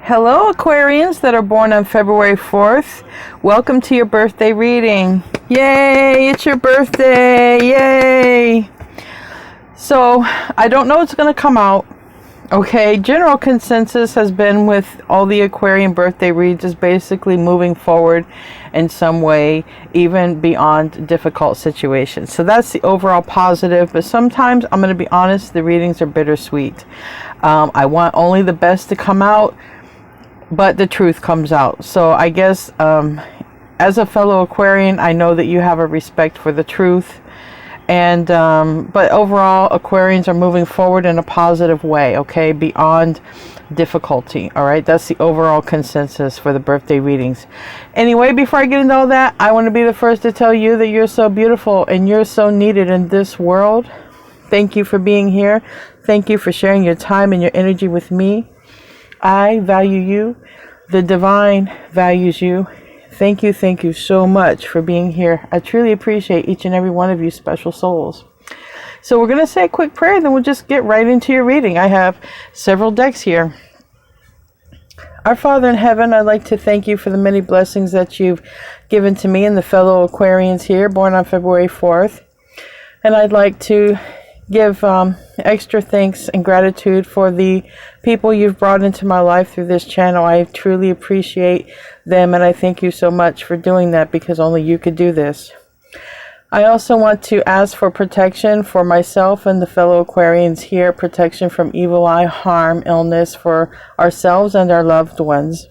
Hello, Aquarians that are born on February 4th. Welcome to your birthday reading. Yay, it's your birthday. Yay. So, I don't know what's going to come out. Okay, general consensus has been with all the Aquarian birthday reads is basically moving forward in some way, even beyond difficult situations. So that's the overall positive, but sometimes, I'm going to be honest, the readings are bittersweet. I want only the best to come out, but the truth comes out. So I guess as a fellow Aquarian, I know that you have a respect for the truth. And but overall, Aquarians are moving forward in a positive way, okay, beyond difficulty. All right, that's the overall consensus for the birthday readings. Anyway, before I get into all that, I want to be the first to tell you that you're so beautiful and you're so needed in this world. Thank you for being here. Thank you for sharing your time and your energy with me. I value you. The divine values you. Thank you so much for being here. I truly appreciate each and every one of you special souls. So we're going to say a quick prayer, then we'll just get right into your reading. I have several decks here. Our Father in heaven, I'd like to thank you for the many blessings that you've given to me and the fellow Aquarians here, born on February 4th. And I'd like to give extra thanks and gratitude for the people you've brought into my life through this channel. I truly appreciate them, and I thank you so much for doing that, because only you could do this. I also want to ask for protection for myself and the fellow Aquarians here, protection from evil eye, harm, illness for ourselves and our loved ones.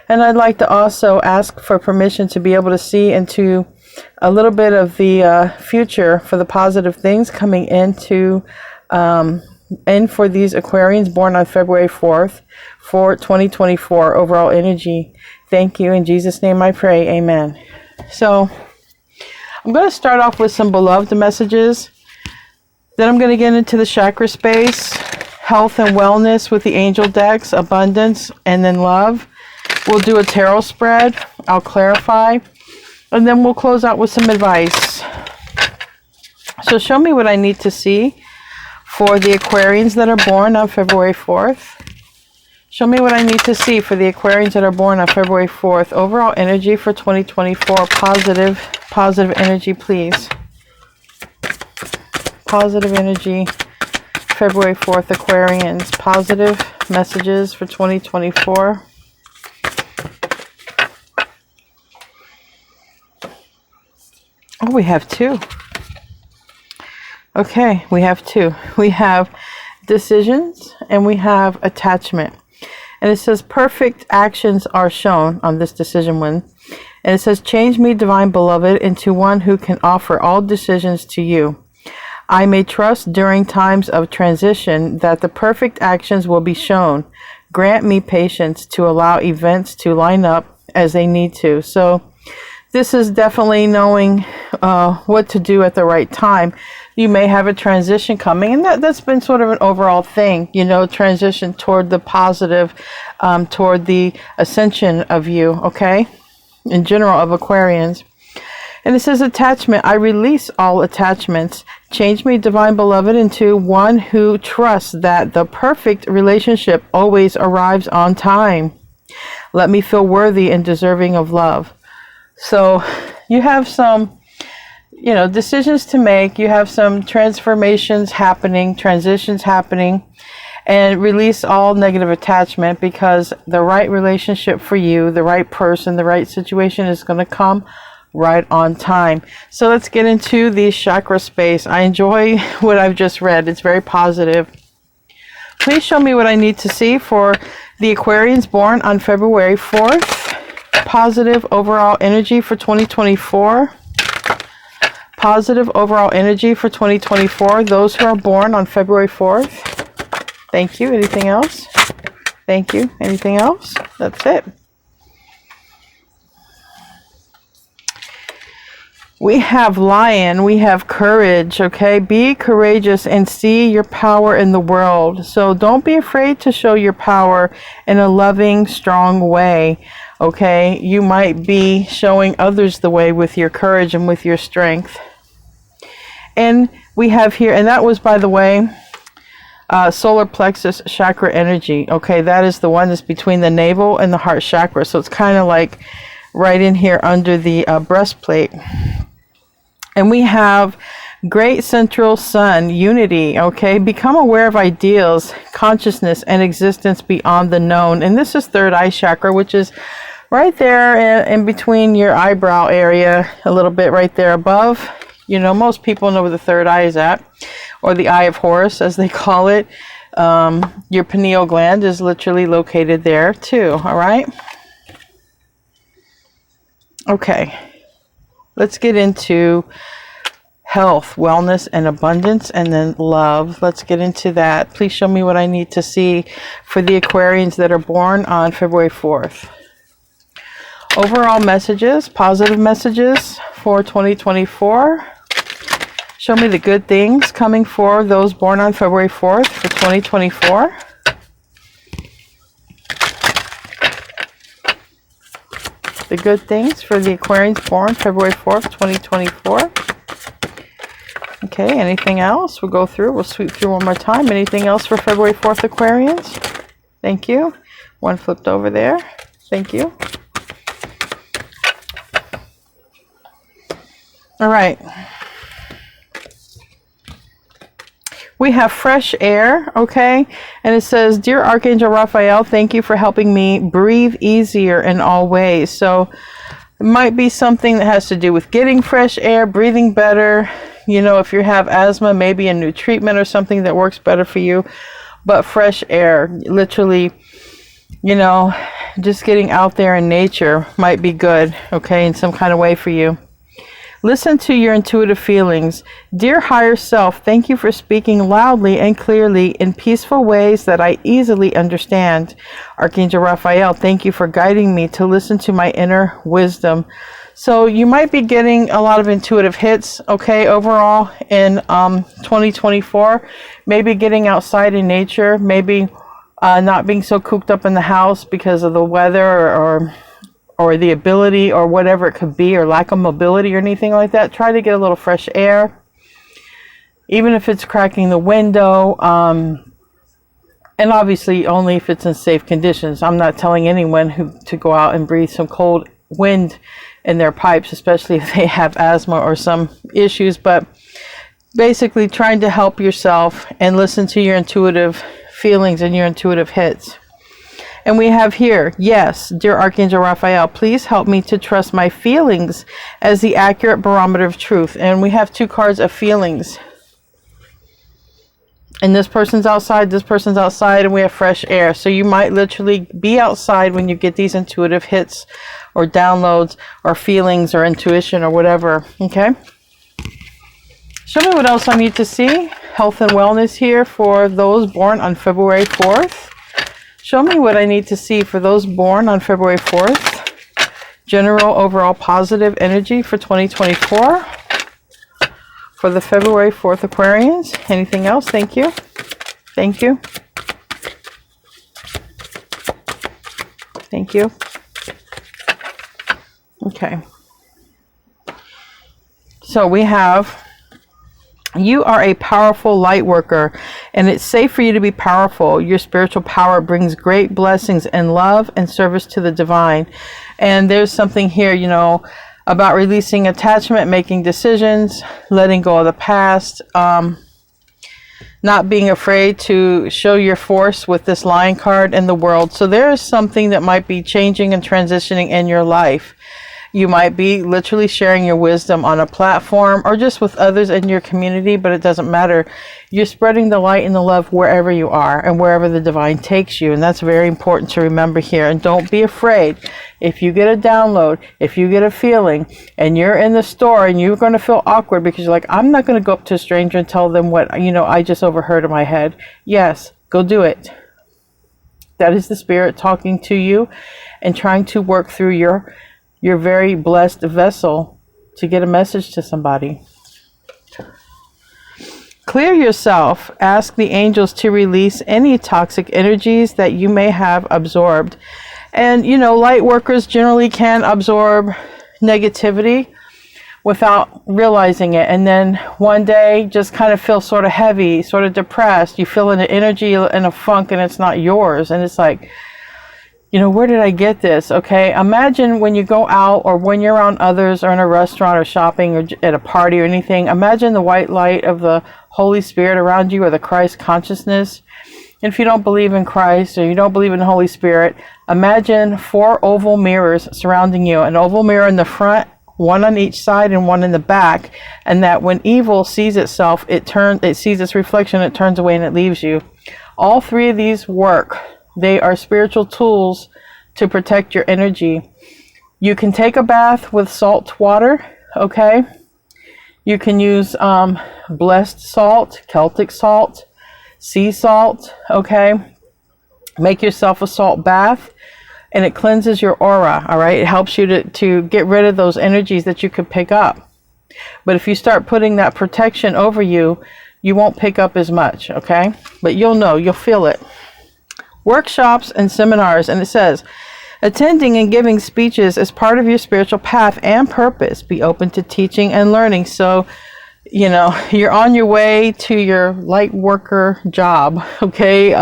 And I'd like to also ask for permission to be able to see into a little bit of the future for the positive things coming into and for these Aquarians born on February 4th for 2024 overall energy. Thank you. In Jesus' name I pray. Amen. So I'm going to start off with some beloved messages. Then I'm going to get into the chakra space, health and wellness with the angel decks, abundance, and then love. We'll do a tarot spread. I'll clarify. And then we'll close out with some advice. So show me what I need to see for the Aquarians that are born on February 4th. Show me what I need to see for the Aquarians that are born on February 4th. Overall energy for 2024. Positive energy, please. Positive energy. February 4th, Aquarians. Positive messages for 2024. Oh, we have two. Okay, we have two. We have decisions and we have attachment. And it says perfect actions are shown on this decision one. And it says, change me, divine beloved, into one who can offer all decisions to you. I may trust during times of transition that the perfect actions will be shown. Grant me patience to allow events to line up as they need to. So this is definitely knowing what to do at the right time. You may have a transition coming, and that's been sort of an overall thing, you know, transition toward the positive, toward the ascension of you, okay, in general of Aquarians. And it says attachment. I release all attachments. Change me, divine beloved, into one who trusts that the perfect relationship always arrives on time. Let me feel worthy and deserving of love. So you have some, you know, decisions to make. You have some transformations happening, transitions happening, and release all negative attachment, because the right relationship for you, the right person, the right situation is going to come right on time. So let's get into the chakra space. I enjoy what I've just read. It's very positive. Please show me what I need to see for the Aquarians born on February 4th. Positive overall energy for 2024. Positive overall energy for 2024. Those who are born on February 4th. Thank you. Anything else? Thank you. Anything else? That's it. We have lion. We have courage. Okay. Be courageous and see your power in the world. So don't be afraid to show your power in a loving, strong way. Okay, you might be showing others the way with your courage and with your strength. And we have here, and that was, by the way, solar plexus chakra energy. Okay, that is the one that's between the navel and the heart chakra. So it's kind of like right in here under the breastplate. And we have great central sun, unity. Okay, become aware of ideals, consciousness, and existence beyond the known. And this is third eye chakra, which is right there in between your eyebrow area, a little bit right there above. You know, most people know where the third eye is at, or the eye of Horus, as they call it. Your pineal gland is literally located there too. All right. Okay. Let's get into health, wellness, and abundance, and then love. Let's get into that. Please show me what I need to see for the Aquarians that are born on February 4th. Overall messages, positive messages for 2024. Show me the good things coming for those born on February 4th for 2024. The good things for the Aquarians born February 4th, 2024. Okay, anything else? We'll go through. We'll sweep through one more time. Anything else for February 4th Aquarians? Thank you. One flipped over there. Thank you. All right. We have fresh air, okay? And it says, Dear Archangel Raphael, thank you for helping me breathe easier in all ways. So it might be something that has to do with getting fresh air, breathing better. You know, if you have asthma, maybe a new treatment or something that works better for you. But fresh air, literally, you know, just getting out there in nature might be good, okay, in some kind of way for you. Listen to your intuitive feelings. Dear higher self, thank you for speaking loudly and clearly in peaceful ways that I easily understand. Archangel Raphael, thank you for guiding me to listen to my inner wisdom. So you might be getting a lot of intuitive hits, okay, overall in 2024. Maybe getting outside in nature, maybe not being so cooped up in the house because of the weather or the ability or whatever it could be, or lack of mobility or anything like that. Try to get a little fresh air, even if it's cracking the window, and obviously only if it's in safe conditions. I'm not telling anyone to go out and breathe some cold wind in their pipes, especially if they have asthma or some issues, but basically trying to help yourself and listen to your intuitive feelings and your intuitive hits. And we have here, yes, dear Archangel Raphael, please help me to trust my feelings as the accurate barometer of truth. And we have two cards of feelings. And this person's outside, and we have fresh air. So you might literally be outside when you get these intuitive hits or downloads or feelings or intuition or whatever, okay? Show me what else I need to see. Health and wellness here for those born on February 4th. Show me what I need to see for those born on February 4th. General overall positive energy for 2024. For the February 4th Aquarians. Anything else? Thank you. Thank you. Thank you. Okay. So we have, you are a powerful light worker, and it's safe for you to be powerful. Your spiritual power brings great blessings and love and service to the divine. And there's something here, you know, about releasing attachment, making decisions, letting go of the past, not being afraid to show your force with this Lion card in the world. So there is something that might be changing and transitioning in your life. You might be literally sharing your wisdom on a platform or just with others in your community, but it doesn't matter. You're spreading the light and the love wherever you are and wherever the divine takes you. And that's very important to remember here. And don't be afraid. If you get a download, if you get a feeling and you're in the store and you're going to feel awkward because you're like, I'm not going to go up to a stranger and tell them what, you know, I just overheard in my head. Yes, go do it. That is the spirit talking to you and trying to work through your very blessed vessel to get a message to somebody. Clear yourself. Ask the angels to release any toxic energies that you may have absorbed. And, you know, light workers generally can absorb negativity, without realizing it. And then one day just kind of feel sort of heavy, sort of depressed. You feel an energy and a funk and it's not yours. And it's like, you know, where did I get this? Okay, imagine when you go out or when you're around others or in a restaurant or shopping or at a party or anything, imagine the white light of the Holy Spirit around you or the Christ consciousness. And if you don't believe in Christ or you don't believe in the Holy Spirit, imagine 4 oval mirrors surrounding you, an oval mirror in the front, one on each side and one in the back, and that when evil sees itself, it sees its reflection, it turns away and it leaves you. All 3 of these work. They are spiritual tools to protect your energy. You can take a bath with salt water, okay? You can use blessed salt, Celtic salt, sea salt, okay? Make yourself a salt bath, and it cleanses your aura, all right? It helps you to get rid of those energies that you could pick up. But if you start putting that protection over you, you won't pick up as much, okay? But you'll know, you'll feel it. Workshops and seminars, and it says, attending and giving speeches is part of your spiritual path and purpose. Be open to teaching and learning. So, you know, you're on your way to your light worker job, okay?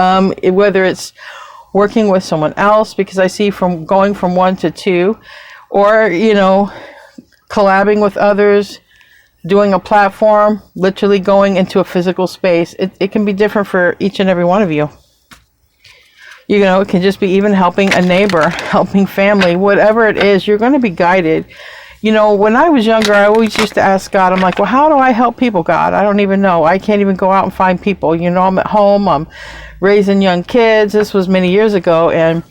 Whether it's working with someone else, because I see from going from 1 to 2, or, you know, collabing with others, doing a platform, literally going into a physical space. It can be different for each and every one of you. You know, it can just be even helping a neighbor, helping family, whatever it is, you're going to be guided. You know, when I was younger, I always used to ask God, I'm like, well, how do I help people, God? I don't even know. I can't even go out and find people. You know, I'm at home, I'm raising young kids. This was many years ago. And,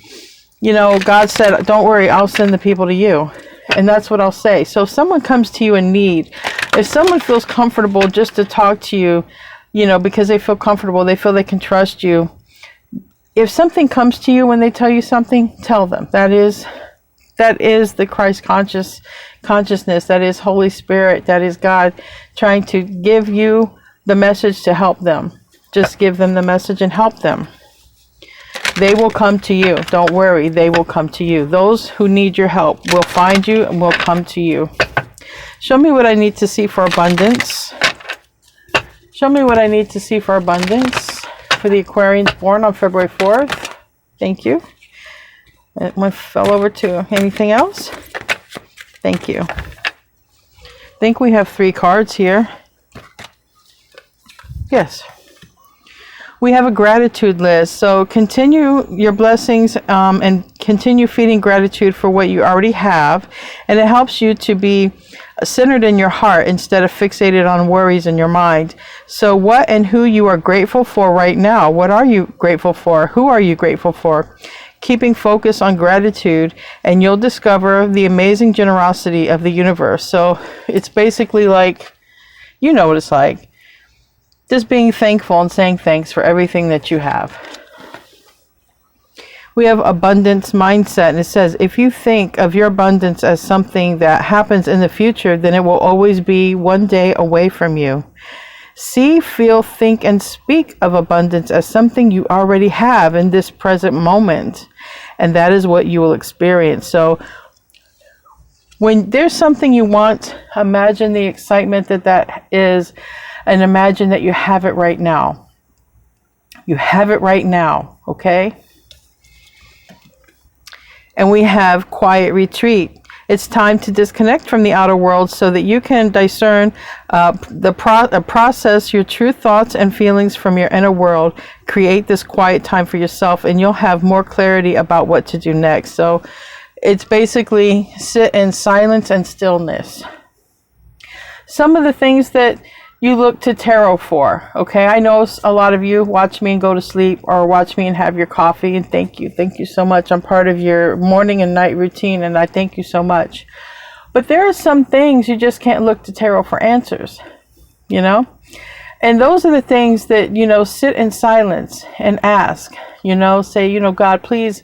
you know, God said, don't worry, I'll send the people to you. And that's what I'll say. So if someone comes to you in need, if someone feels comfortable just to talk to you, you know, because they feel comfortable, they feel they can trust you. If something comes to you when they tell you something, tell them. That is the Christ consciousness. That is Holy Spirit. That is God trying to give you the message to help them. Just give them the message and help them. They will come to you. Don't worry. They will come to you. Those who need your help will find you and will come to you. Show me what I need to see for abundance. Show me what I need to see for abundance. For the Aquarians born on February 4th. Thank you. That one fell over too. Anything else? Thank you. I think we have 3 cards here. Yes. We have a gratitude list. So continue your blessings and continue feeding gratitude for what you already have. And it helps you to be centered in your heart instead of fixated on worries in your mind. So what and who you are grateful for right now? What are you grateful for? Who are you grateful for? Keeping focus on gratitude, and you'll discover the amazing generosity of the universe. So it's basically like, you know what it's like. Just being thankful and saying thanks for everything that you have. We have abundance mindset, and it says, if you think of your abundance as something that happens in the future, then it will always be one day away from you. See, feel, think, and speak of abundance as something you already have in this present moment, and that is what you will experience. So when there's something you want, imagine the excitement that is, and imagine that you have it right now. You have it right now, okay? And we have quiet retreat. It's time to disconnect from the outer world so that you can discern process your true thoughts and feelings from your inner world. Create this quiet time for yourself, and you'll have more clarity about what to do next. So it's basically sit in silence and stillness. Some of the things that you look to tarot for, okay? I know a lot of you watch me and go to sleep, or watch me and have your coffee, and thank you so much. I'm part of your morning and night routine, and I thank you so much. But there are some things you just can't look to tarot for answers, you know? And those are the things that, you know, sit in silence and ask, you know, say, you know, God, please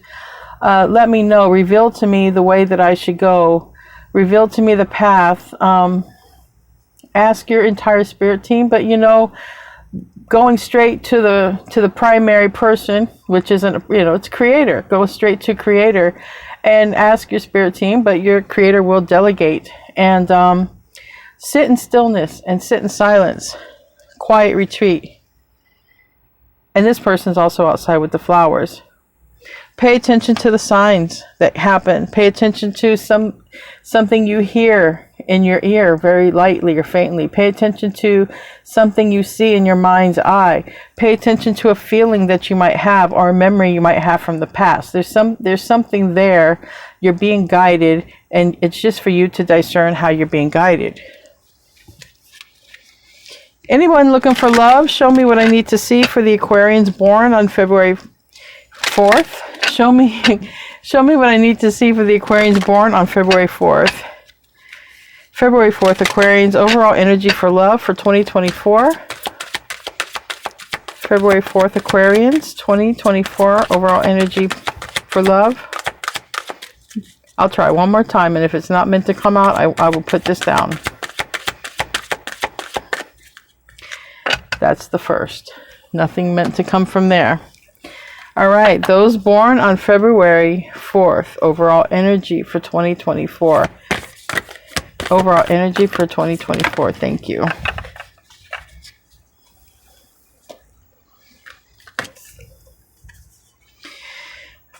let me know, reveal to me the way that I should go, reveal to me the path. Ask your entire spirit team, but you know, going straight to the primary person, which isn't, you know, it's creator. Go straight to creator and ask your spirit team, but your creator will delegate. And Sit in stillness and sit in silence. Quiet retreat. And this person's also outside with the flowers. Pay attention to the signs that happen. Pay attention to something you hear in your ear very lightly or faintly. Pay attention to something you see in your mind's eye. Pay attention to a feeling that you might have or a memory you might have from the past. There's something there. You're being guided, and it's just for you to discern how you're being guided. Anyone looking for love? Show me what I need to see for the Aquarians born on February 4th. Show me what I need to see for the Aquarians born on February 4th. February 4th, Aquarians, overall energy for love for 2024. February 4th, Aquarians, 2024, overall energy for love. I'll try one more time, and if it's not meant to come out, I will put this down. That's the first. Nothing meant to come from there. All right, those born on February 4th, overall energy for 2024. Overall energy for 2024. Thank you.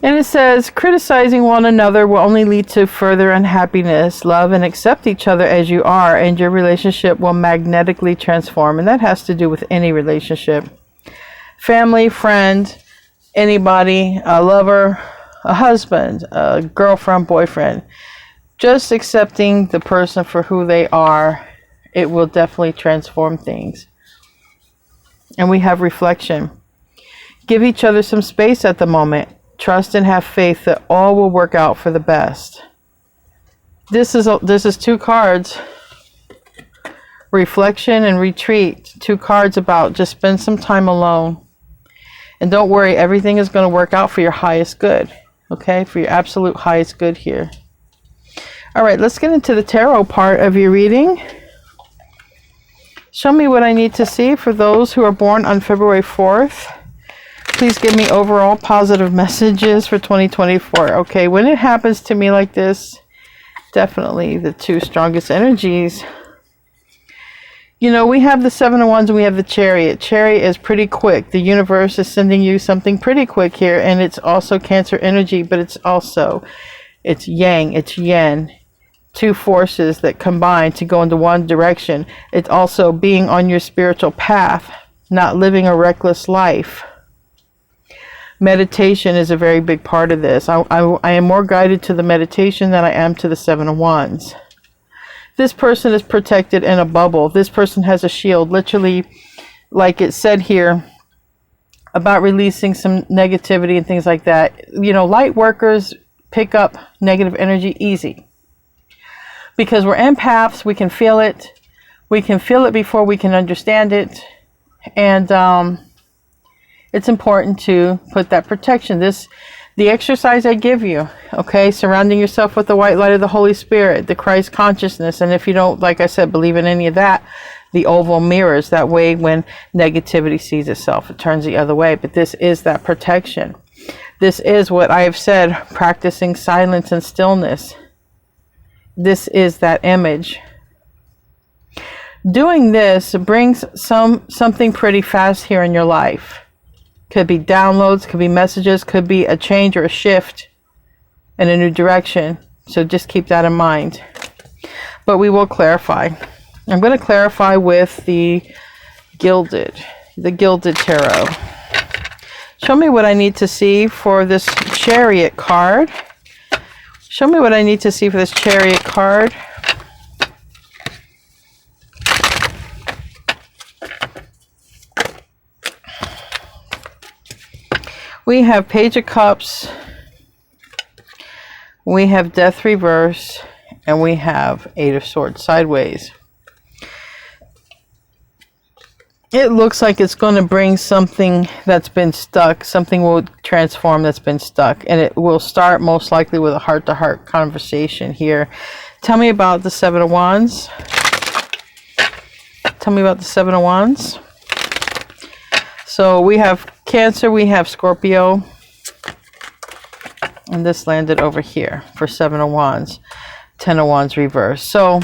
And it says, criticizing one another will only lead to further unhappiness. Love and accept each other as you are, and your relationship will magnetically transform. And that has to do with any relationship. Family, friend, anybody, a lover, a husband, a girlfriend, boyfriend. Just accepting the person for who they are, it will definitely transform things. And we have reflection. Give each other some space at the moment. Trust and have faith that all will work out for the best. This is two cards. Reflection and retreat. Two cards about just spend some time alone. And don't worry, everything is going to work out for your highest good. Okay? For your absolute highest good here. All right, let's get into the tarot part of your reading. Show me what I need to see for those who are born on February 4th. Please give me overall positive messages for 2024. Okay, when it happens to me like this, definitely the two strongest energies. You know, we have the Seven of Wands and we have the Chariot. Chariot is pretty quick. The universe is sending you something pretty quick here, and it's also Cancer energy, but it's yang, it's yin. Two forces that combine to go into one direction. It's also being on your spiritual path, not living a reckless life. Meditation is a very big part of this. I am more guided to the meditation than I am to the Seven of Wands. This person is protected in a bubble. This person has a shield, literally, like it said here, about releasing some negativity and things like that. You know, light workers pick up negative energy easy. Because we're empaths, we can feel it. We can feel it before we can understand it. And it's important to put that protection. The exercise I give you, okay, surrounding yourself with the white light of the Holy Spirit, the Christ consciousness, and if you don't, like I said, believe in any of that, the oval mirrors. That way, when negativity sees itself, it turns the other way. But this is that protection. This is what I have said, practicing silence and stillness. This is that image. Doing this brings something pretty fast here in your life. Could be downloads, could be messages, could be a change or a shift in a new direction. So just keep that in mind. But we will clarify. I'm going to clarify with the Gilded Tarot. Show me what I need to see for this Chariot card. Show me what I need to see for this Chariot card. We have Page of Cups, we have Death reverse, and we have Eight of Swords sideways. It looks like it's going to bring something that's been stuck. Something will transform that's been stuck. And it will start most likely with a heart-to-heart conversation here. Tell me about the Seven of Wands. Tell me about the Seven of Wands. So we have Cancer, we have Scorpio. And this landed over here for Seven of Wands. 10 of Wands reverse. So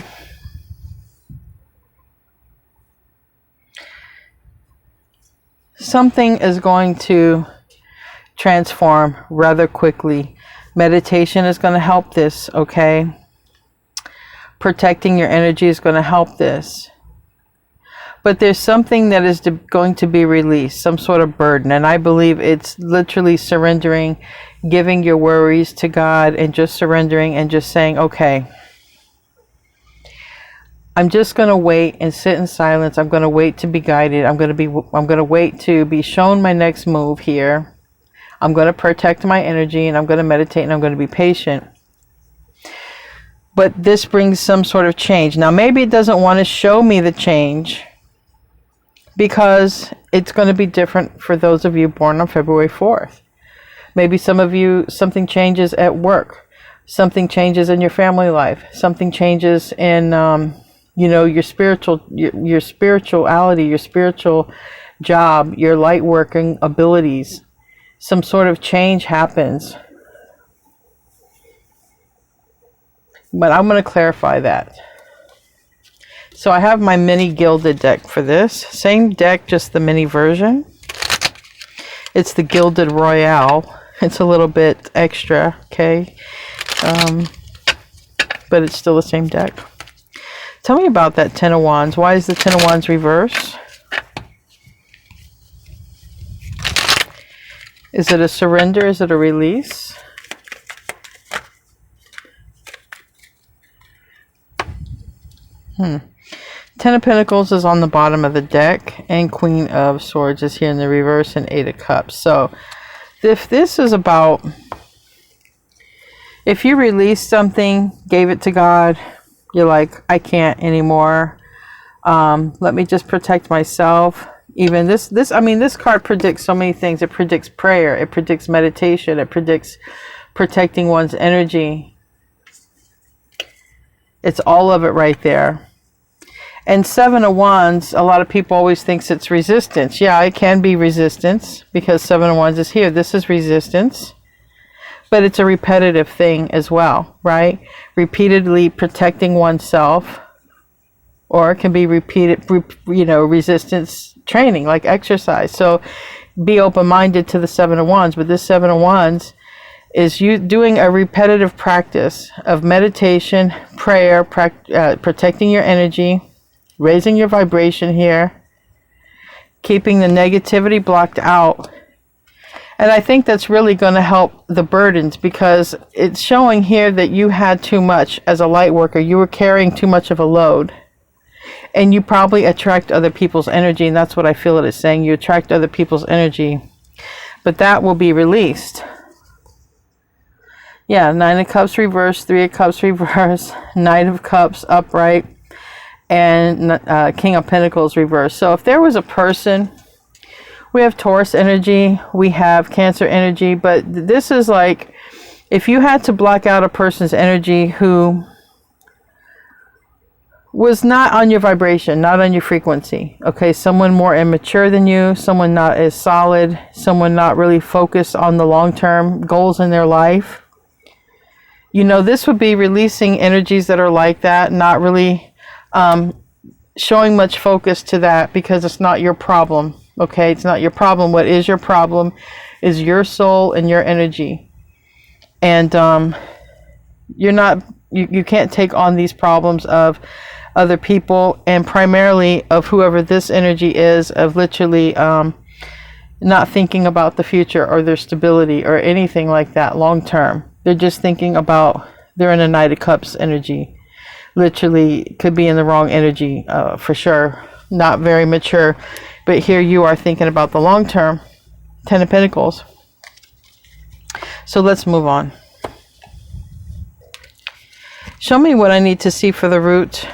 something is going to transform rather quickly. Meditation is going to help this, okay? Protecting your energy is going to help this. But there's something that is going to be released, some sort of burden. And I believe it's literally surrendering, giving your worries to God and just surrendering and just saying, okay, I'm just going to wait and sit in silence. I'm going to wait to be guided. I'm going to wait to be shown my next move here. I'm going to protect my energy, and I'm going to meditate, and I'm going to be patient. But this brings some sort of change. Now, maybe it doesn't want to show me the change, because it's going to be different for those of you born on February 4th. Maybe some of you, something changes at work. Something changes in your family life. Something changes in, your spirituality, your spiritual job, your light working abilities. Some sort of change happens. But I'm going to clarify that. So I have my mini gilded deck for this. Same deck, just the mini version. It's the Gilded Royale. It's a little bit extra, okay? But it's still the same deck. Tell me about that Ten of Wands. Why is the Ten of Wands reverse? Is it a surrender? Is it a release? Ten of Pentacles is on the bottom of the deck, and Queen of Swords is here in the reverse, and Eight of Cups. So if this is about, if you released something, gave it to God, you're like, I can't anymore. Let me just protect myself. Even this card predicts so many things. It predicts prayer. It predicts meditation. It predicts protecting one's energy. It's all of it right there. And Seven of Wands, a lot of people always thinks it's resistance. Yeah, it can be resistance because Seven of Wands is here. This is resistance. But it's a repetitive thing as well, right? Repeatedly protecting oneself. Or it can be repeated, resistance training, like exercise. So be open-minded to the Seven of Wands. But this Seven of Wands is you doing a repetitive practice of meditation, prayer, protecting your energy, raising your vibration here, keeping the negativity blocked out. And I think that's really going to help the burdens, because it's showing here that you had too much as a light worker. You were carrying too much of a load. And you probably attract other people's energy, and that's what I feel it is saying. You attract other people's energy. But that will be released. Yeah, Nine of Cups reverse, Three of Cups reverse, Knight of Cups upright, and King of Pentacles reverse. So if there was a person, we have Taurus energy, we have Cancer energy, but this is like, if you had to block out a person's energy who was not on your vibration, not on your frequency, okay, someone more immature than you, someone not as solid, someone not really focused on the long-term goals in their life, this would be releasing energies that are like that, not really showing much focus to that, because it's not your problem. Okay, it's not your problem. What is your problem is your soul and your energy. And you can't take on these problems of other people, and primarily of whoever this energy is, of literally not thinking about the future or their stability or anything like that long term. They're just thinking about, they're in a Knight of Cups energy. Literally could be in the wrong energy for sure. Not very mature. But here you are thinking about the long term. Ten of Pentacles. So let's move on. Show me what I need to see for the root.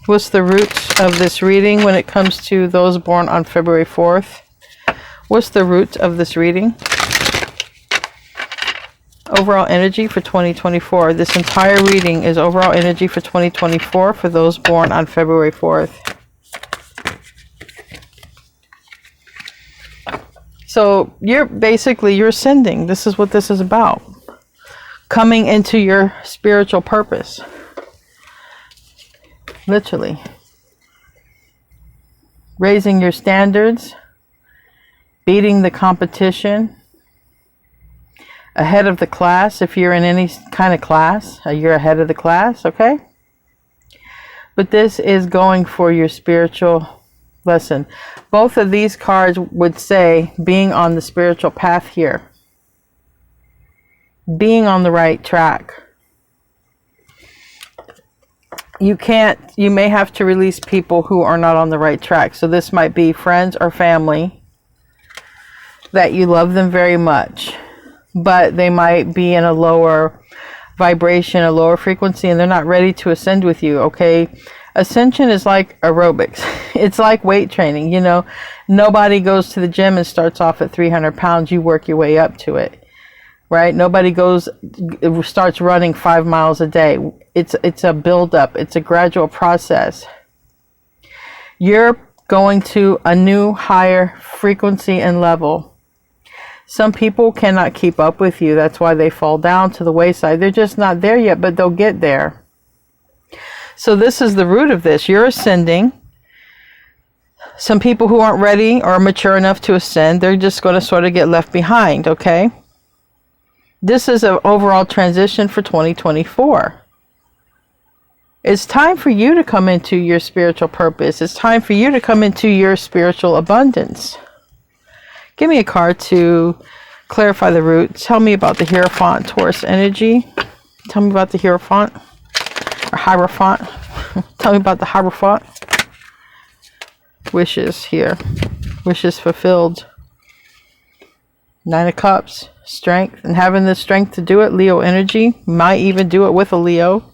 What's the root of this reading when it comes to those born on February 4th? What's the root of this reading? Overall energy for 2024. This entire reading is overall energy for 2024 for those born on February 4th. So you're ascending. This is what this is about. Coming into your spiritual purpose. Literally. Raising your standards. beating the competition, ahead of the class. If you're in any kind of class, you're ahead of the class, okay? But this is going for your spiritual lesson. Both of these cards would say being on the spiritual path here. Being on the right track. You may have to release people who are not on the right track. So this might be friends or family that you love them very much, but they might be in a lower vibration, a lower frequency, and they're not ready to ascend with you, okay? Ascension is like aerobics. It's like weight training, you know. Nobody goes to the gym and starts off at 300 pounds. You work your way up to it, right? Nobody starts running 5 miles a day. It's a build-up. It's a gradual process. You're going to a new higher frequency and level. Some people cannot keep up with you. That's why they fall down to the wayside. They're just not there yet, but they'll get there. So this is the root of this. You're ascending. Some people who aren't ready or mature enough to ascend, they're just going to sort of get left behind, okay? This is an overall transition for 2024. It's time for you to come into your spiritual purpose. It's time for you to come into your spiritual abundance. Give me a card to clarify the root. Tell me about the Hierophant, Taurus energy. Tell me about the Hierophant. Or Hierophant. Tell me about the Hierophant. Wishes here. Wishes fulfilled. 9 of Cups. Strength. And having the strength to do it. Leo energy. Might even do it with a Leo.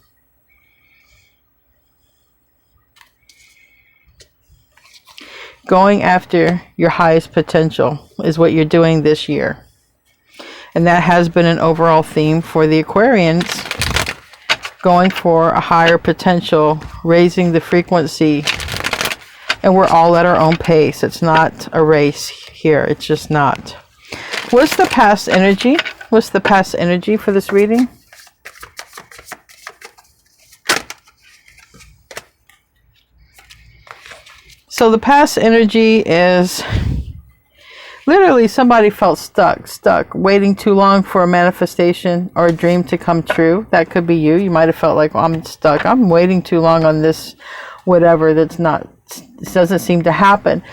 Going after your highest potential is what you're doing this year. And that has been an overall theme for the Aquarians. Going for a higher potential, raising the frequency. And we're all at our own pace. It's not a race here. It's just not. What's the past energy? What's the past energy for this reading? So the past energy is literally somebody felt stuck, waiting too long for a manifestation or a dream to come true. That could be you. You might have felt like, well, I'm stuck. I'm waiting too long on this, whatever, this doesn't seem to happen.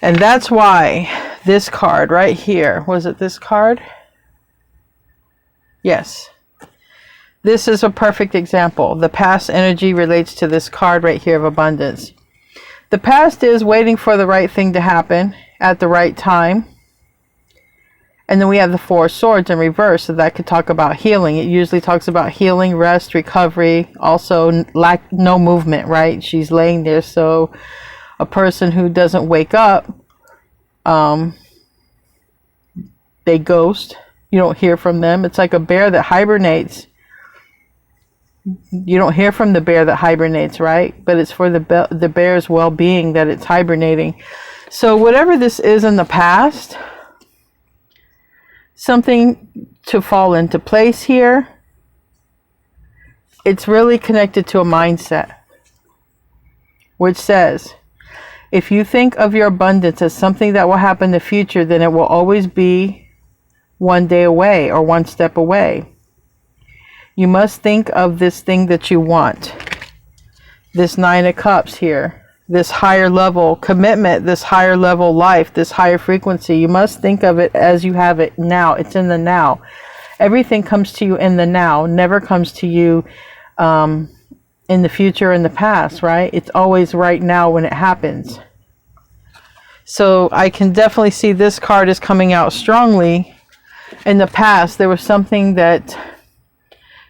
And that's why this card right here, was it this card? Yes. This is a perfect example. The past energy relates to this card right here of abundance. The past is waiting for the right thing to happen at the right time. And then we have the 4 of Swords in reverse. So that could talk about healing. It usually talks about healing, rest, recovery. Also no movement, right? She's laying there. So a person who doesn't wake up, they ghost. You don't hear from them. It's like a bear that hibernates. You don't hear from the bear that hibernates, right? But it's for the bear's well-being that it's hibernating. So whatever this is in the past, something to fall into place here. It's really connected to a mindset, which says, if you think of your abundance as something that will happen in the future, then it will always be one day away or one step away. You must think of this thing that you want. This 9 of Cups here. This higher level commitment, this higher level life, this higher frequency. You must think of it as you have it now. It's in the now. Everything comes to you in the now. Never comes to you in the future, in the past, right? It's always right now when it happens. So I can definitely see this card is coming out strongly. In the past, there was something that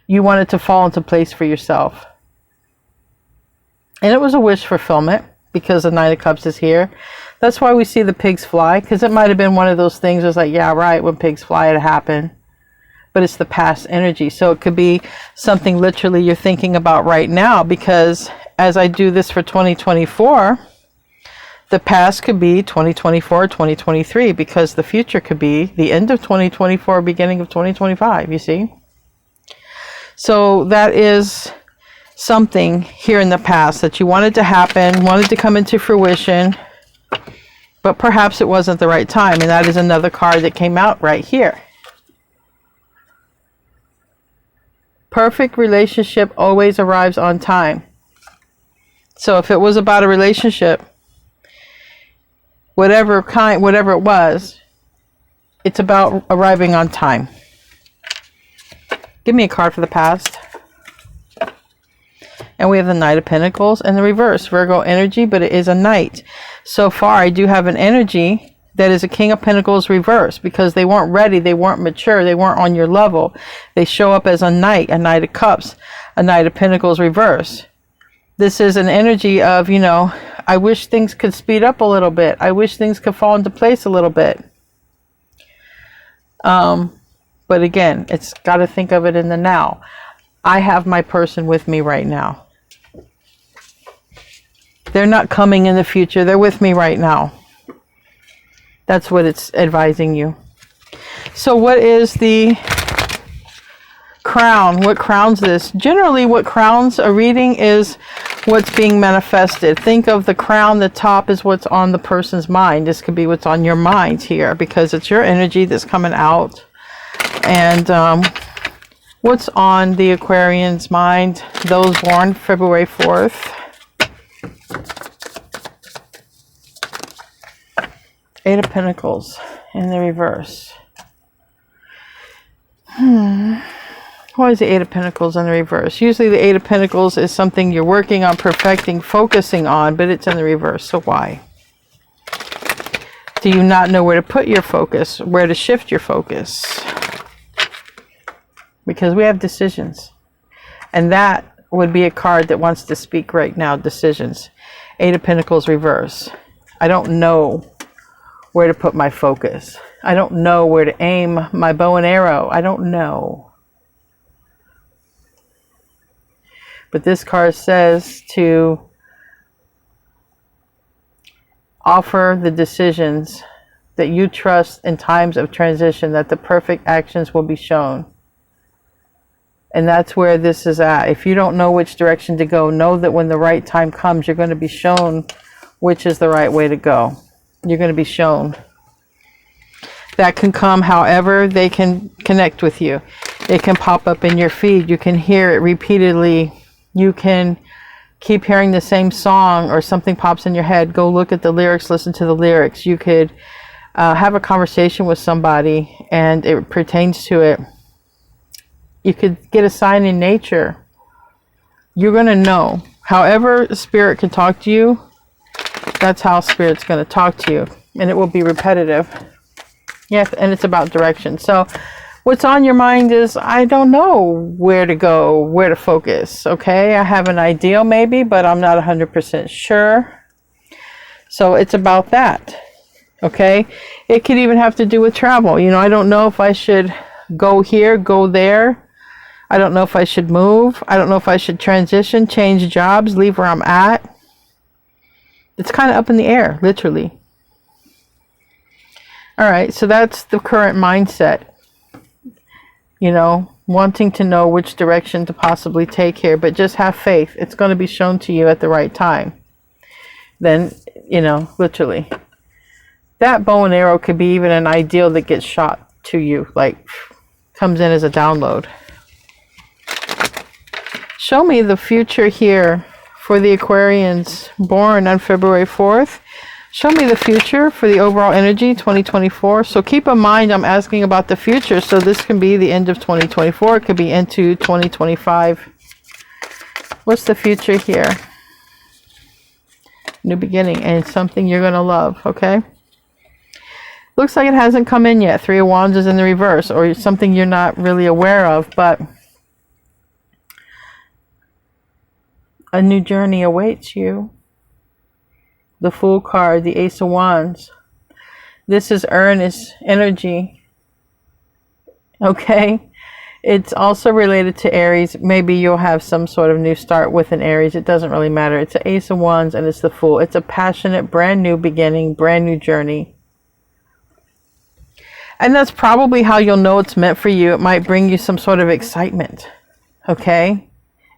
you wanted to fall into place for yourself. And it was a wish fulfillment because the 9 of Cups is here. That's why we see the pigs fly, because it might have been one of those things that's like, yeah, right, when pigs fly, it happened. But it's the past energy. So it could be something literally you're thinking about right now, because as I do this for 2024, the past could be 2024, 2023, because the future could be the end of 2024, beginning of 2025, you see? So that is something here in the past that you wanted to happen, wanted to come into fruition, But perhaps it wasn't the right time, and that is another card that came out right here. Perfect relationship always arrives on time. So if it was about a relationship, whatever it was, it's about arriving on time. Give me a card for the past. And we have the Knight of Pentacles and the reverse, Virgo energy, but it is a Knight. So far, I do have an energy that is a King of Pentacles reverse, because they weren't ready, they weren't mature, they weren't on your level. They show up as a Knight of Cups, a Knight of Pentacles reverse. This is an energy of, you know, I wish things could speed up a little bit. I wish things could fall into place a little bit. But again, it's got to think of it in the now. I have my person with me right now. They're not coming in the future. They're with me right now. That's what it's advising you. So what is the crown? What crowns this? Generally, what crowns a reading is what's being manifested. Think of the crown. The top is what's on the person's mind. This could be what's on your mind here, because it's your energy that's coming out. And what's on the Aquarian's mind? Those born February 4th. Eight of Pentacles in the reverse. What is the Eight of Pentacles in the reverse? Usually the Eight of Pentacles is something you're working on, perfecting, focusing on, but it's in the reverse. So why? Do you not know where to put your focus, where to shift your focus? Because we have decisions. And that would be a card that wants to speak right now, decisions. Eight of Pentacles reverse. I don't know where to put my focus. I don't know where to aim my bow and arrow. I don't know. But this card says to offer the decisions that you trust in times of transition, that the perfect actions will be shown. And that's where this is at. If you don't know which direction to go, know that when the right time comes, you're going to be shown which is the right way to go. You're going to be shown. That can come however they can connect with you. It can pop up in your feed. You can hear it repeatedly. You can keep hearing the same song, or something pops in your head. Go look at the lyrics, listen to the lyrics. You could have a conversation with somebody and it pertains to it. You could get a sign in nature. You're going to know. However Spirit can talk to you, that's how Spirit's going to talk to you. And it will be repetitive. Yes, and it's about direction. So what's on your mind is, I don't know where to go, where to focus. Okay, I have an ideal maybe, but I'm not 100% sure. So it's about that. Okay, it could even have to do with travel. You know, I don't know if I should go here, go there. I don't know if I should move. I don't know if I should transition, change jobs, leave where I'm at. It's kind of up in the air, literally. All right, so that's the current mindset. You know, wanting to know which direction to possibly take here, but just have faith. It's going to be shown to you at the right time. Then, you know, literally. That bow and arrow could be even an ideal that gets shot to you, like comes in as a download. Show me the future here for the Aquarians born on February 4th. Show me the future for the overall energy 2024. So keep in mind, I'm asking about the future. So this can be the end of 2024. It could be into 2025. What's the future here? New beginning and something you're going to love. Okay. Looks like it hasn't come in yet. Three of Wands is in the reverse, or something you're not really aware of, but a new journey awaits you. The Fool card, the Ace of Wands. This is earnest energy. Okay. It's also related to Aries. Maybe you'll have some sort of new start with an Aries. It doesn't really matter. It's an Ace of Wands and it's the Fool. It's a passionate, brand new beginning, brand new journey. And that's probably how you'll know it's meant for you. It might bring you some sort of excitement. Okay.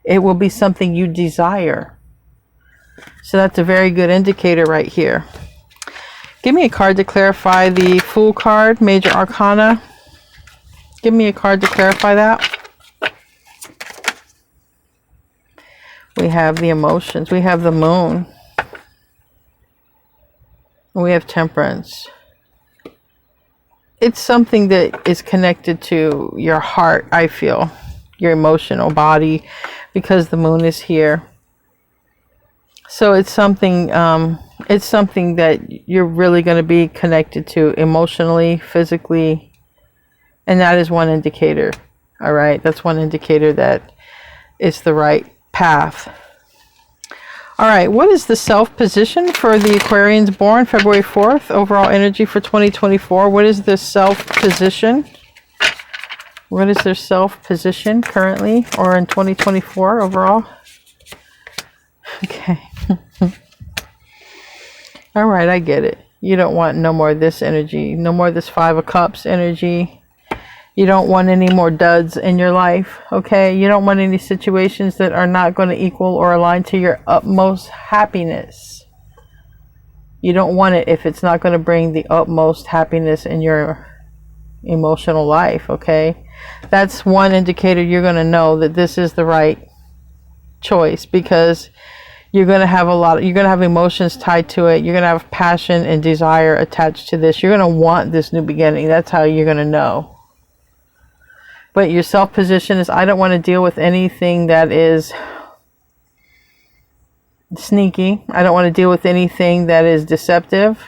It will be something you desire. So that's a very good indicator right here. Give me a card to clarify the Fool card, Major Arcana. Give me a card to clarify that. We have the emotions. We have the Moon. We have Temperance. It's something that is connected to your heart, I feel. Your emotional body, because the Moon is here. So it's something that you're really going to be connected to emotionally, physically, and that is one indicator. All right, that's one indicator that it's the right path. All right, what is the self position for the Aquarians born February 4th? Overall energy for 2024. What is the self position? What is their self position currently or in 2024 overall? Okay. All right, I get it. You don't want no more of this energy, no more of this Five of Cups energy. You don't want any more duds in your life, okay? You don't want any situations that are not going to equal or align to your utmost happiness. You don't want it if it's not going to bring the utmost happiness in your emotional life, okay? That's one indicator you're going to know that this is the right choice, because you're going to have you're going to have emotions tied to it. You're going to have passion and desire attached to this. You're going to want this new beginning. That's how you're going to know. But your self position is, I don't want to deal with anything that is sneaky. I don't want to deal with anything that is deceptive.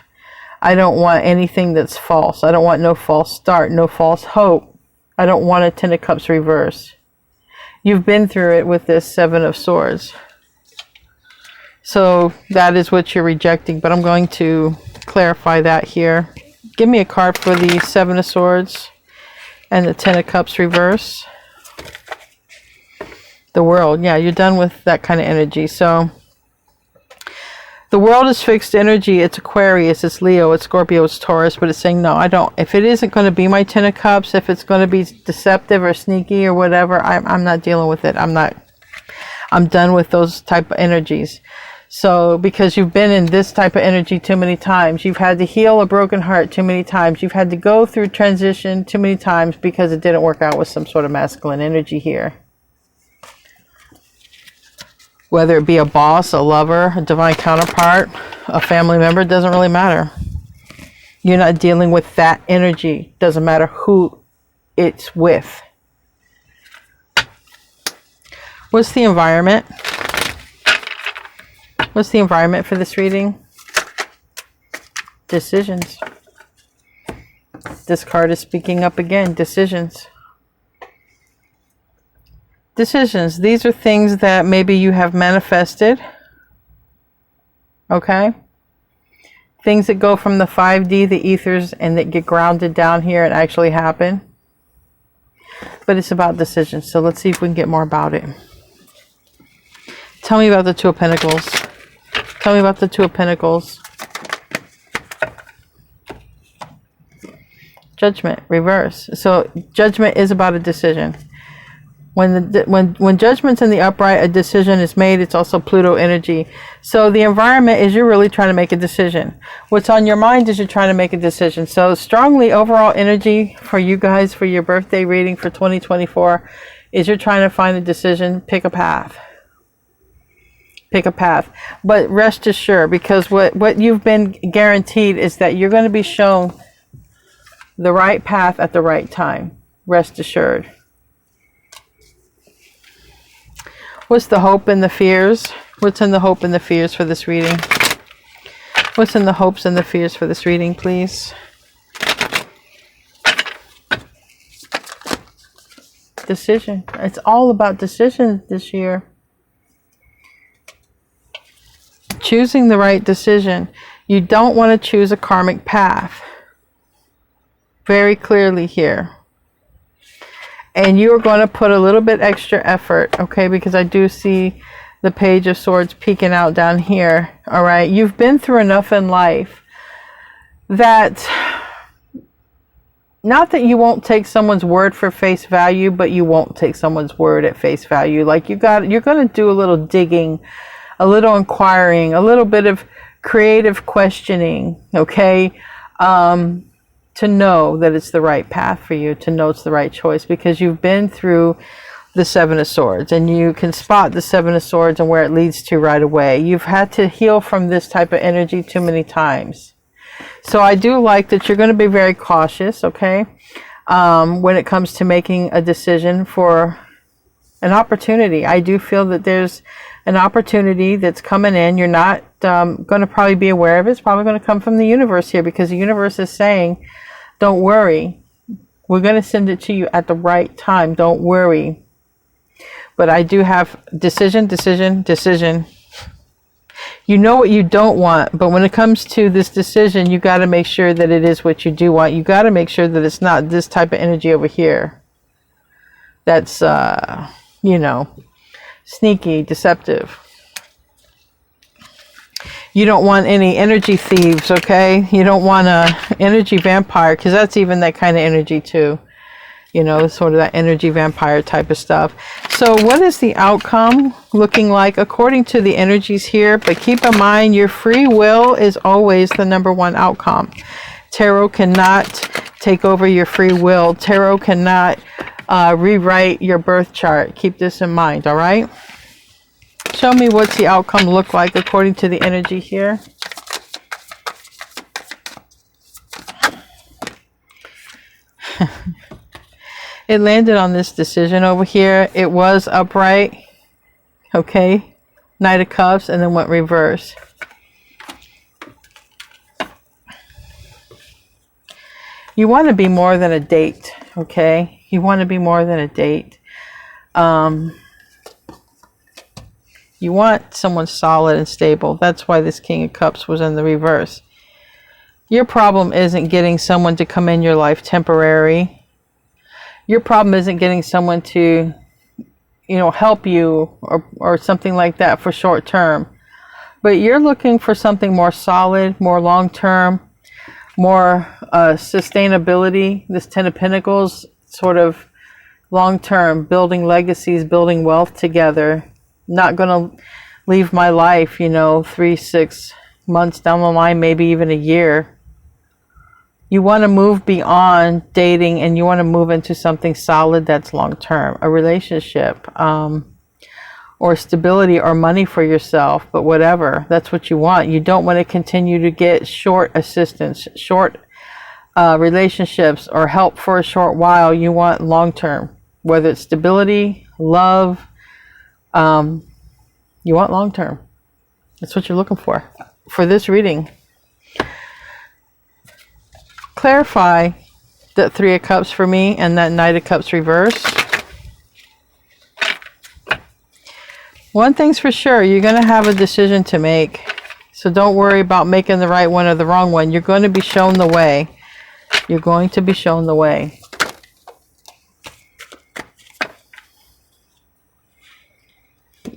I don't want anything that's false. I don't want no false start, no false hope. I don't want a Ten of Cups reverse. You've been through it with this Seven of Swords. So that is what you're rejecting, but I'm going to clarify that here. Give me a card for the Seven of Swords and the Ten of Cups reverse. The World. Yeah, you're done with that kind of energy. So the World is fixed energy. It's Aquarius, it's Leo, it's Scorpio, it's Taurus, but it's saying, no, I don't. If it isn't going to be my Ten of Cups, if it's going to be deceptive or sneaky or whatever, I'm not dealing with it. I'm done with those type of energies. So, because you've been in this type of energy too many times, you've had to heal a broken heart too many times, you've had to go through transition too many times because it didn't work out with some sort of masculine energy here. Whether it be a boss, a lover, a divine counterpart, a family member, doesn't really matter. You're not dealing with that energy. Doesn't matter who it's with. What's the environment? What's the environment for this reading? Decisions. This card is speaking up again. Decisions. Decisions. These are things that maybe you have manifested. Okay? Things that go from the 5D, the ethers, and that get grounded down here and actually happen. But it's about decisions. So let's see if we can get more about it. Tell me about the Two of Pentacles. Tell me about the Two of Pentacles. Judgment, reverse. So Judgment is about a decision. When Judgment's in the upright, a decision is made. It's also Pluto energy. So the environment is you're really trying to make a decision. What's on your mind is you're trying to make a decision. So strongly overall energy for you guys for your birthday reading for 2024 is you're trying to find a decision, pick a path. Pick a path. But rest assured, because what you've been guaranteed is that you're going to be shown the right path at the right time. Rest assured. What's the hope and the fears? What's in the hope and the fears for this reading? What's in the hopes and the fears for this reading, please? Decision. It's all about decisions this year. Choosing the right decision. You don't want to choose a karmic path. Very clearly here. And you're going to put a little bit extra effort, okay? Because I do see the Page of Swords peeking out down here, all right? You've been through enough in life that, not that you won't take someone's word for face value, but you won't take someone's word at face value. Like you're going to do a little digging, a little inquiring, a little bit of creative questioning, okay? To know that it's the right path for you, to know it's the right choice, because you've been through the Seven of Swords and you can spot the Seven of Swords and where it leads to right away. You've had to heal from this type of energy too many times. So I do like that you're going to be very cautious, okay? When it comes to making a decision for an opportunity. I do feel that there's an opportunity that's coming in. You're not going to probably be aware of it. It's probably going to come from the universe here, because the universe is saying, don't worry. We're going to send it to you at the right time. Don't worry. But I do have decision, decision, decision. You know what you don't want, but when it comes to this decision, you got to make sure that it is what you do want. You got to make sure that it's not this type of energy over here. That's, you know, sneaky, deceptive. You don't want any energy thieves, okay? You don't want a energy vampire, because that's even that kind of energy too. You know, sort of that energy vampire type of stuff. So what is the outcome looking like according to the energies here? But keep in mind, your free will is always the #1 outcome. Tarot cannot take over your free will. Tarot cannot rewrite your birth chart. Keep this in mind, all right? Show me what's the outcome look like according to the energy here. It landed on this decision over here. It was upright, okay? Knight of Cups, and then went reverse. You want to be more than a date, okay? You want to be more than a date. You want someone solid and stable. That's why this King of Cups was in the reverse. Your problem isn't getting someone to come in your life temporary. Your problem isn't getting someone to, you know, help you or something like that for short term. But you're looking for something more solid, more long term, more sustainability. This Ten of Pentacles, sort of long term, building legacies, building wealth together. Not going to leave my life, you know, 3-6 months down the line, maybe even a year. You want to move beyond dating, and you want to move into something solid that's long term, a relationship, or stability or money for yourself, but whatever, that's what you want. You don't want to continue to get short assistance, short relationships, or help for a short while. You want long term, whether it's stability, love, you want long term. That's what you're looking for this reading. Clarify that Three of Cups for me and that Knight of Cups reverse. One thing's for sure, you're going to have a decision to make. So don't worry about making the right one or the wrong one. You're going to be shown the way. You're going to be shown the way.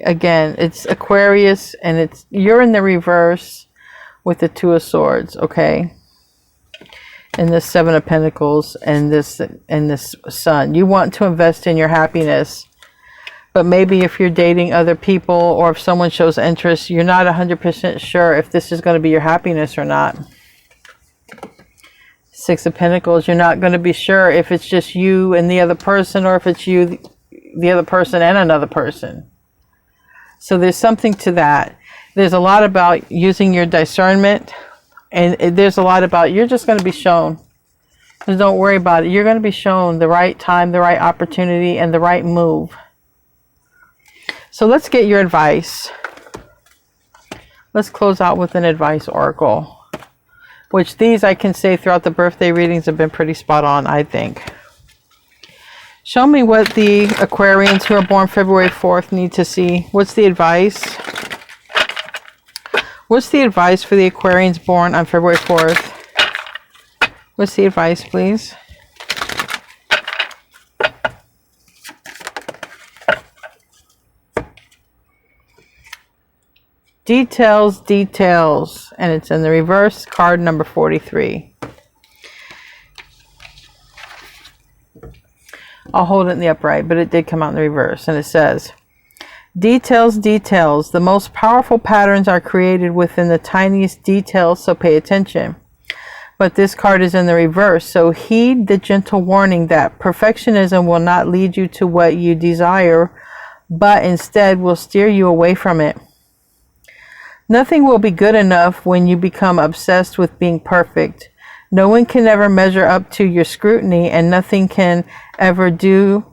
Again, it's Aquarius, and you're in the reverse with the Two of Swords, okay? And this Seven of Pentacles and this Sun. You want to invest in your happiness, but maybe if you're dating other people or if someone shows interest, you're not 100% sure if this is going to be your happiness or not. Six of Pentacles, you're not going to be sure if it's just you and the other person, or if it's you, the other person, and another person. So there's something to that. There's a lot about using your discernment. And there's a lot about, you're just going to be shown. Just don't worry about it. You're going to be shown the right time, the right opportunity, and the right move. So let's get your advice. Let's close out with an advice oracle. Which these, I can say, throughout the birthday readings have been pretty spot on, I think. Show me what the Aquarians who are born February 4th need to see. What's the advice? What's the advice for the Aquarians born on February 4th? What's the advice, please? Details, details. And it's in the reverse, card number 43. I'll hold it in the upright, but it did come out in the reverse. And it says, Details, details. The most powerful patterns are created within the tiniest details, so pay attention. But this card is in the reverse, so heed the gentle warning that perfectionism will not lead you to what you desire, but instead will steer you away from it. Nothing will be good enough when you become obsessed with being perfect. No one can ever measure up to your scrutiny, and nothing can ever do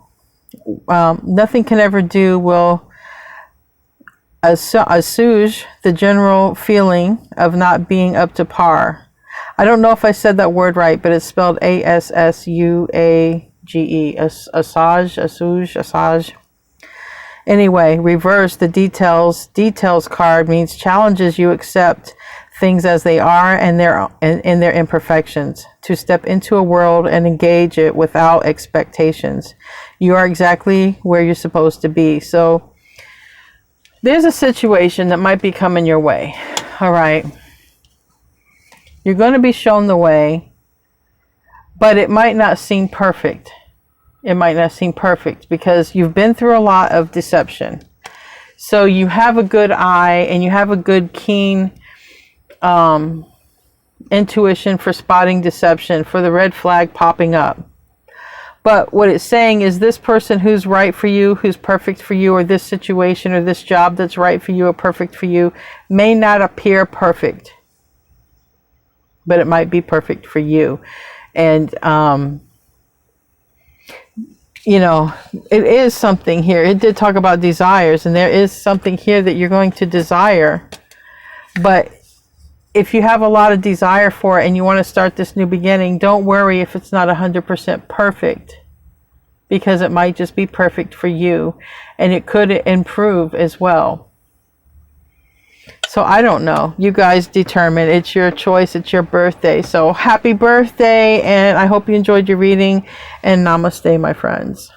will assuage the general feeling of not being up to par. I don't know if I said that word right, but it's spelled A-S-S-U-A-G-E. Assuage. Anyway, reverse, the details card means challenges you accept things as they are and in their imperfections, to step into a world and engage it without expectations. You are exactly where you're supposed to be. So there's a situation that might be coming your way. All right. You're going to be shown the way, but it might not seem perfect. It might not seem perfect because you've been through a lot of deception. So you have a good eye and you have a good keen intuition for spotting deception, for the red flag popping up. But what it's saying is this person who's right for you, who's perfect for you, or this situation or this job that's right for you or perfect for you may not appear perfect, but it might be perfect for you. And you know, it is something here. It did talk about desires, and there is something here that you're going to desire. But if you have a lot of desire for it and you want to start this new beginning, don't worry if it's not 100% perfect, because it might just be perfect for you, and it could improve as well. So I don't know. You guys determine. It's your choice. It's your birthday. So happy birthday, and I hope you enjoyed your reading, and namaste, my friends.